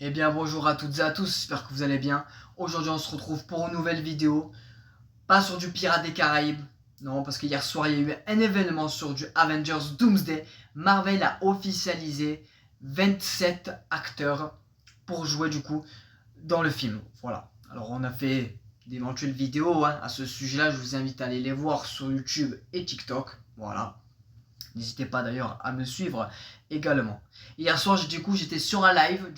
Eh bien bonjour à toutes et à tous, j'espère que vous allez bien. Aujourd'hui on se retrouve pour une nouvelle vidéo. Pas sur du Pirates des Caraïbes, non, parce qu'hier soir il y a eu un événement sur du Avengers Doomsday. Marvel a officialisé 27 acteurs pour jouer du coup dans le film. Voilà, alors on a fait d'éventuelles vidéos à ce sujet là, je vous invite à aller les voir sur YouTube et TikTok. Voilà. N'hésitez pas d'ailleurs à me suivre également. Hier soir, j'étais sur un live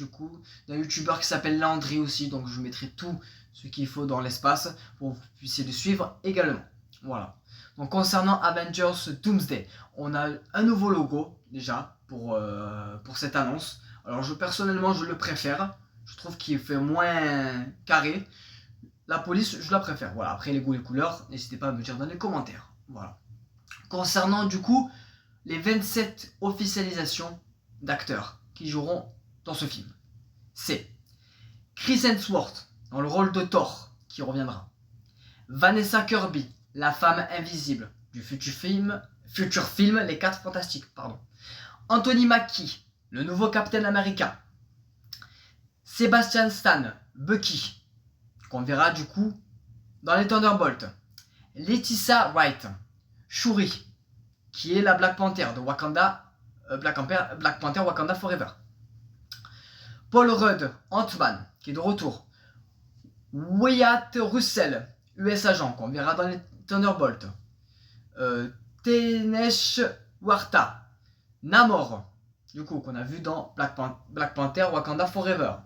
d'un youtubeur qui s'appelle Landry aussi, donc je vous mettrai tout ce qu'il faut dans l'espace pour que vous puissiez le suivre également. Voilà. Donc concernant Avengers Doomsday, on a un nouveau logo déjà pour cette annonce. Alors personnellement, je le préfère. Je trouve qu'il fait moins carré. La police, je la préfère. Voilà. Après les goûts et les couleurs, n'hésitez pas à me dire dans les commentaires. Voilà. Concernant les 27 officialisations d'acteurs qui joueront dans ce film. C'est Chris Hemsworth dans le rôle de Thor qui reviendra. Vanessa Kirby, la femme invisible du futur film Les 4 Fantastiques. Anthony Mackie, le nouveau Captain America. Sebastian Stan, Bucky, qu'on verra du coup dans les Thunderbolts. Letitia Wright, Shuri, qui est la Black Panther de Wakanda, Black Panther Wakanda Forever. Paul Rudd, Ant-Man, qui est de retour. Wyatt Russell, US Agent, qu'on verra dans les Thunderbolts. Tenesh Warta, Namor, du coup, qu'on a vu dans Black Panther Wakanda Forever.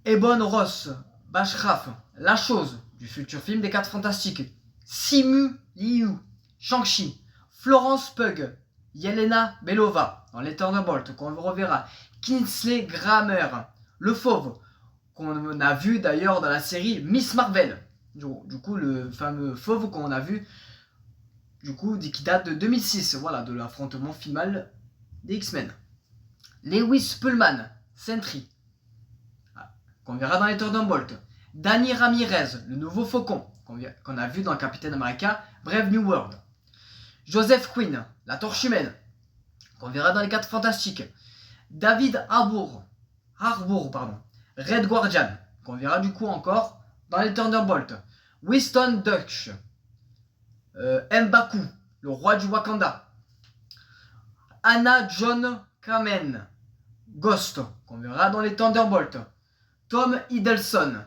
Ebon Ross, Bashraf, La Chose, du futur film des 4 Fantastiques. Simu Liu, Shang-Chi, Florence Pugh, Yelena Belova dans les Thunderbolts qu'on reverra, Kingsley Grammer, le fauve qu'on a vu d'ailleurs dans la série Miss Marvel, du coup le fameux fauve qu'on a vu du coup qui date de 2006, voilà, de l'affrontement final des X-Men. Lewis Pullman, Sentry, qu'on verra dans les Thunderbolts. Danny Ramirez, le nouveau Faucon qu'on a vu dans Captain America Brave New World. Joseph Quinn, la Torche Humaine, qu'on verra dans les 4 Fantastiques. David Harbour, Red Guardian, qu'on verra du coup encore dans les Thunderbolts. Winston Dutch, M'Baku, le roi du Wakanda. Anna John Kamen, Ghost, qu'on verra dans les Thunderbolts. Tom Hiddleston,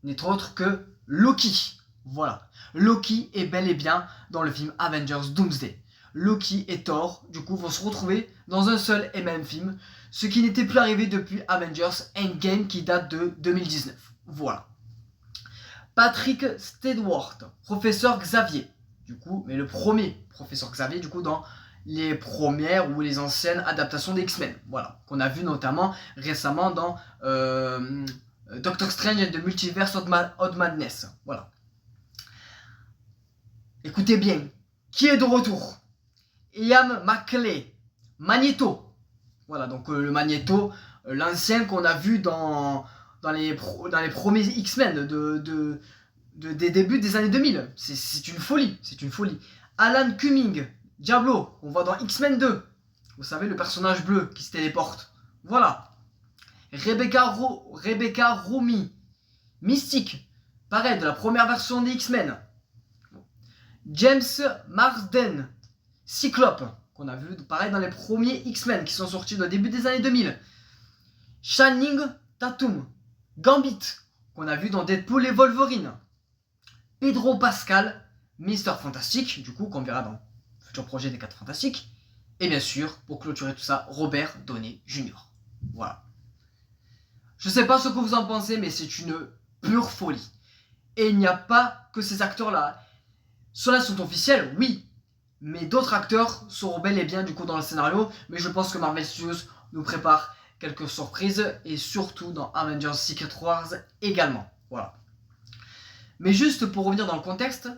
n'est autre que Loki. Voilà, Loki est bel et bien dans le film Avengers Doomsday. Loki et Thor, du coup, vont se retrouver dans un seul et même film, ce qui n'était plus arrivé depuis Avengers Endgame qui date de 2019. Voilà. Patrick Stewart, professeur Xavier, du coup, mais le premier professeur Xavier, du coup, dans les premières ou les anciennes adaptations des X-Men, voilà, qu'on a vu notamment récemment dans Doctor Strange and the Multiverse of Madness, voilà. Écoutez bien, qui est de retour? Ian McKellen, Magneto, voilà, donc le Magneto, l'ancien qu'on a vu dans les premiers X-Men des débuts des années 2000, c'est une folie, Alan Cumming, Diablo, on voit dans X-Men 2. Vous savez, le personnage bleu qui se téléporte. Voilà. Rebecca Romijn, Mystique. Pareil, de la première version des X-Men. James Marsden, Cyclope, qu'on a vu pareil dans les premiers X-Men qui sont sortis au début des années 2000. Channing Tatum, Gambit, qu'on a vu dans Deadpool et Wolverine. Pedro Pascal, Mr. Fantastic, du coup, qu'on verra dans futur projet des 4 Fantastiques. Et bien sûr, pour clôturer tout ça, Robert Downey Jr. Voilà. Je sais pas ce que vous en pensez, mais c'est une pure folie. Et il n'y a pas que ces acteurs-là. Ceux-là sont officiels, oui. Mais d'autres acteurs seront bel et bien du coup dans le scénario. Mais je pense que Marvel Studios nous prépare quelques surprises. Et surtout dans Avengers Secret Wars également. Voilà. Mais juste pour revenir dans le contexte,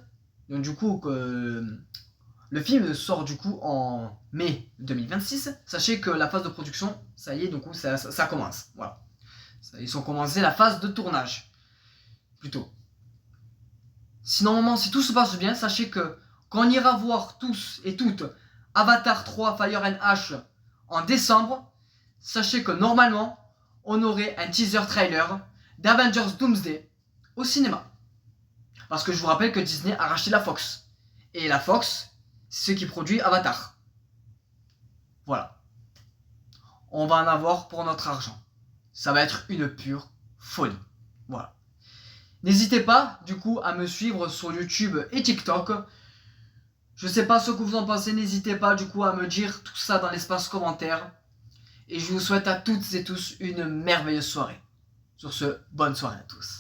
donc du coup le film sort du coup en mai 2026. Sachez que la phase de production, ça y est, donc ça commence. Voilà. Ils ont commencé la phase de tournage. Plutôt. Si normalement, si tout se passe bien, sachez que quand on ira voir tous et toutes Avatar 3 Fire and Ash en décembre, sachez que normalement, on aurait un teaser trailer d'Avengers Doomsday au cinéma. Parce que je vous rappelle que Disney a racheté la Fox. Et la Fox, c'est ce qui produit Avatar. Voilà. On va en avoir pour notre argent. Ça va être une pure folie. Voilà. N'hésitez pas, du coup, à me suivre sur YouTube et TikTok. Je sais pas ce que vous en pensez, n'hésitez pas, du coup, à me dire tout ça dans l'espace commentaire. Et je vous souhaite à toutes et tous une merveilleuse soirée. Sur ce, bonne soirée à tous.